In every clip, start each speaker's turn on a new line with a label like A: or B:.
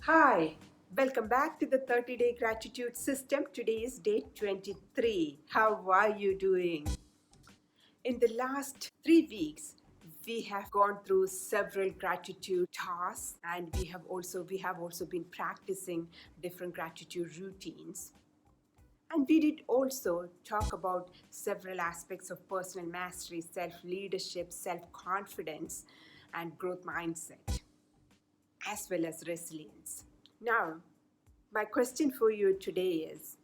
A: Hi, welcome back to the 30-day gratitude system. Today is day 23. How are you doing? In the last 3 weeks, we have gone through several gratitude tasks and we have also been practicing different gratitude routines. And we did also talk about several aspects of personal mastery, self-leadership, self-confidence, and growth mindset, as well as resilience. Now, my question for you today is,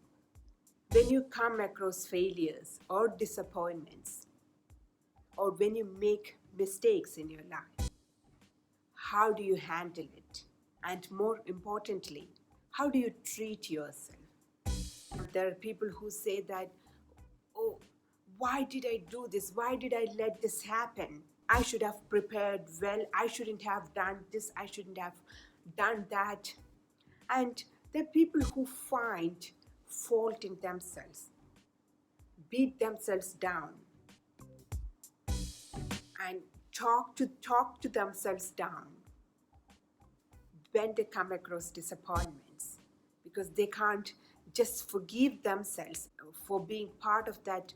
A: when you come across failures or disappointments, or when you make mistakes in your life, how do you handle it? And more importantly, how do you treat yourself? There are people who say that, oh, why did I do this? Why did I let this happen? I should have prepared well. I shouldn't have done this. I shouldn't have done that. And there are people who find fault in themselves, beat themselves down, and talk to themselves down when they come across disappointments, because they can't just forgive themselves for being part of that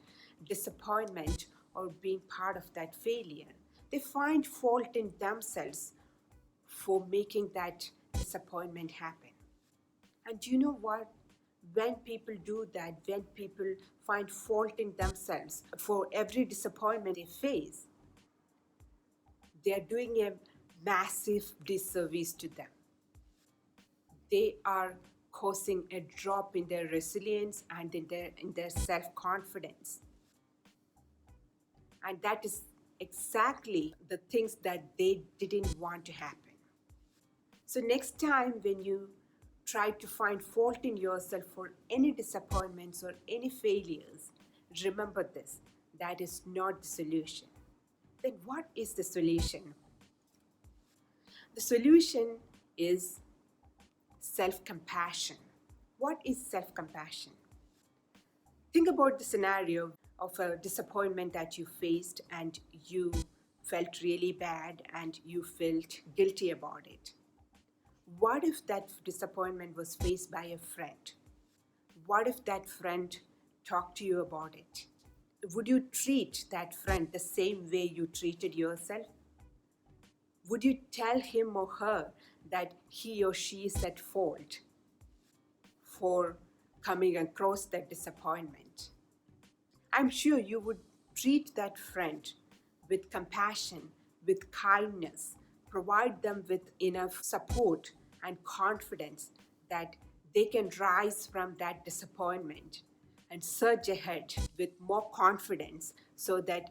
A: disappointment or being part of that failure. They find fault in themselves for making that disappointment happen. And you know what? When people do that, when people find fault in themselves for every disappointment they face, they are doing a massive disservice to them. They are causing a drop in their resilience and in their self-confidence. And that is exactly the things that they didn't want to happen. So next time when you try to find fault in yourself for any disappointments or any failures, remember this: that is not the solution. Then what is the solution? The solution is self-compassion. What is self-compassion? Think about the scenario of a disappointment that you faced and you felt really bad and you felt guilty about it. What if that disappointment was faced by a friend? What if that friend talked to you about it? Would you treat that friend the same way you treated yourself? Would you tell him or her that he or she is at fault for coming across that disappointment? I'm sure you would treat that friend with compassion, with kindness, provide them with enough support and confidence that they can rise from that disappointment and surge ahead with more confidence so that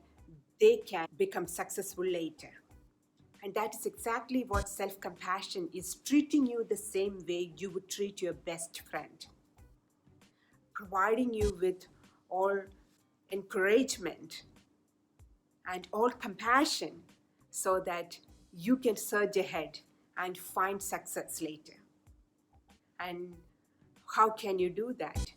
A: they can become successful later. And that is exactly what self compassion is, treating you the same way you would treat your best friend, providing you with all encouragement and all compassion so that you can surge ahead and find success later. And how can you do that?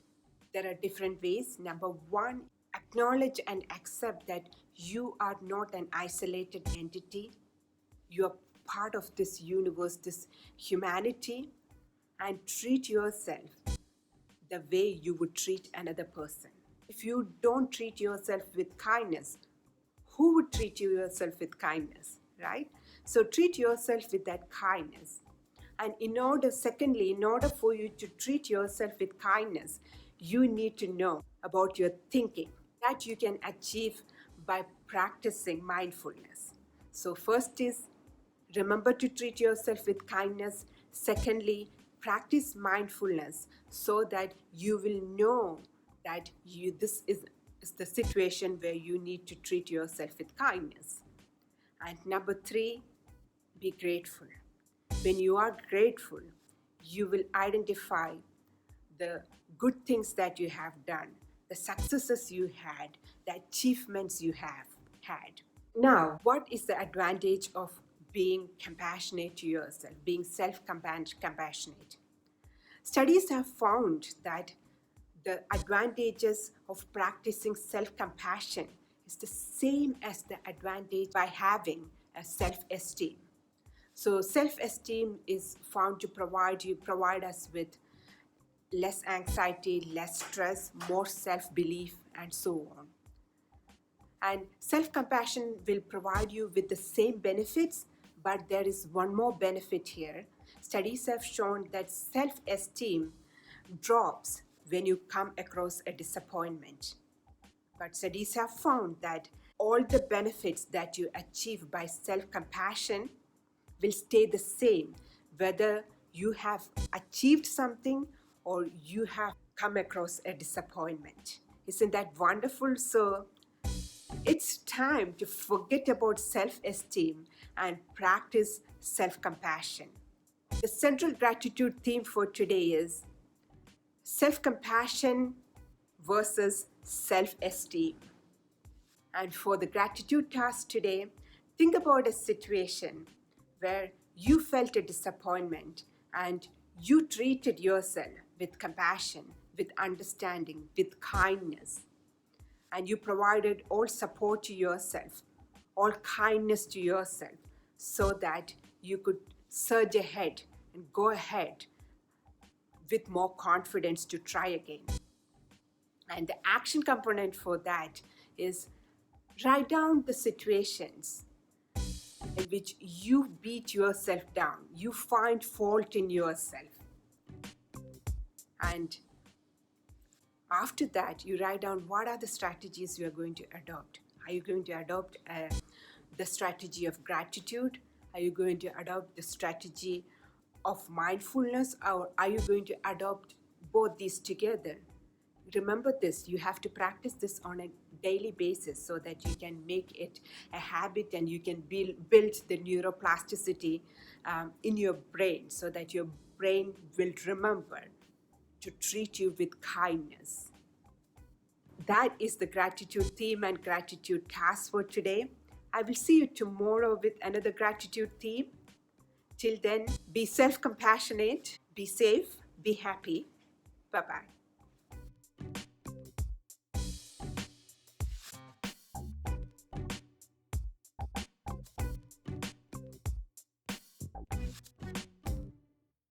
A: There are different ways. Number one, acknowledge and accept that you are not an isolated entity. You are part of this universe, this humanity, and treat yourself the way you would treat another person. If you don't treat yourself with kindness, who would treat you yourself with kindness, right? So treat yourself with that kindness. And secondly, in order for you to treat yourself with kindness, you need to know about your thinking. That you can achieve by practicing mindfulness. So first is, remember to treat yourself with kindness. Secondly, practice mindfulness so that you will know that this is the situation where you need to treat yourself with kindness. And number three, be grateful. When you are grateful, you will identify the good things that you have done, the successes you had, the achievements you have had. Now, what is the advantage of being compassionate to yourself, being self-compassionate? Studies have found that the advantages of practicing self-compassion is the same as the advantage by having a self-esteem. So self-esteem is found to provide us with less anxiety, less stress, more self-belief, and so on. And self-compassion will provide you with the same benefits, but there is one more benefit here. Studies have shown that self-esteem drops when you come across a disappointment. But studies have found that all the benefits that you achieve by self-compassion will stay the same whether you have achieved something or you have come across a disappointment. Isn't that wonderful? So it's time to forget about self-esteem and practice self-compassion. The central gratitude theme for today is self-compassion versus self-esteem. And for the gratitude task today, think about a situation where you felt a disappointment and you treated yourself with compassion, with understanding, with kindness, and you provided all support to yourself, all kindness to yourself, so that you could surge ahead and go ahead with more confidence to try again. And the action component for that is write down the situations in which you beat yourself down, you find fault in yourself. And after that, you write down what are the strategies you are going to adopt. Are you going to adopt the strategy of gratitude? Are you going to adopt the strategy of mindfulness? Or are you going to adopt both these together? Remember this, you have to practice this on a daily basis so that you can make it a habit and you can build the neuroplasticity in your brain so that your brain will remember to treat you with kindness. That is the gratitude theme and gratitude task for today. I will see you tomorrow with another gratitude theme. Till then, be self-compassionate, be safe, be happy. Bye-bye.